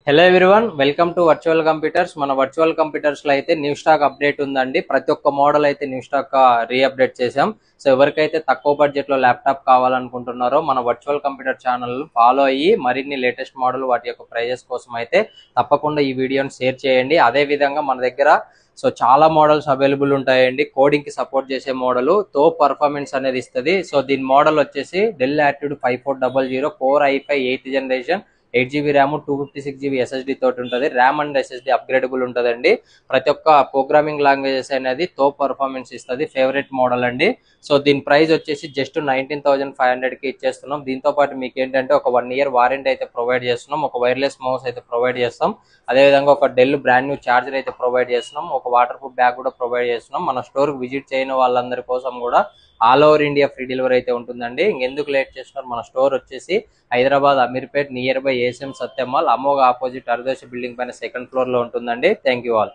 Hello everyone, welcome to virtual computers. మన virtual computers లో అయితే న్యూ స్టాక్ అప్డేట్ ఉందండి. ప్రతి ఒక్క మోడల్ అయితే న్యూ స్టాక్ రీ అప్డేట్ చేసాం. సో ఎవరికైతే తక్కువ బడ్జెట్ లో ల్యాప్టాప్ కావాలనుకుంటున్నారో మన వర్చువల్ కంప్యూటర్ ఛానల్ ఫాలో అయ్యి మరిన్ని లేటెస్ట్ మోడల్ వాటి యొక్క ప్రైజెస్ కోసం అయితే తప్పకుండా ఈ వీడియోని షేర్ చేయండి. అదే విధంగా మన దగ్గర చాలా మోడల్స్ అవైలబుల్ ఉంటాయండి. కోడింగ్ కి సపోర్ట్ చేసే మోడల్ తో పర్ఫార్మెన్స్ అనేది ఇస్తుంది. సో దీని మోడల్ వచ్చేసి Dell Latitude 5400 core i5 8th generation, 8 GB RAM, 256 GB SSD తోటి ఉంటుంది. ర్యామ్ అండ్ SSD అప్గ్రేడబుల్ ఉంటుందండి. ప్రతి ఒక్క ప్రోగ్రామింగ్ లాంగ్వేజెస్ అనేది తో పర్ఫార్మెన్స్ ఇస్తుంది. ఫేవరెట్ మోడల్ అండి. సో దీని ప్రైస్ వచ్చేసి జస్ట్ 19,500 కి ఇచ్చేస్తున్నాం. దీంతో పాటు మీకు ఏంటంటే ఒక 1 year వారంటీ అయితే ప్రొవైడ్ చేస్తున్నాం. ఒక వైర్లెస్ మౌస్ అయితే ప్రొవైడ్ చేస్తాం. అదేవిధంగా ఒక డెల్ బ్రాండ్ న్యూ ఛార్జర్ అయితే ప్రొవైడ్ చేస్తున్నాం. ఒక వాటర్ ప్రూఫ్ బ్యాగ్ కూడా ప్రొవైడ్ చేస్తున్నాం. మన స్టోర్ విజిట్ చేయని వాళ్ళందరి కోసం కూడా all over India free delivery అయితే ఉంటుందండి. ఇంకెందుకు లేట్ చేస్తున్నారు, మన స్టోర్ వచ్చేసి Hyderabad Ameerpet nearby ACM Satyam mall, Amogha opposite అర్దోశ బిల్డింగ్ పైన సెకండ్ ఫ్లోర్ లో ఉంటుందండి. Thank you all.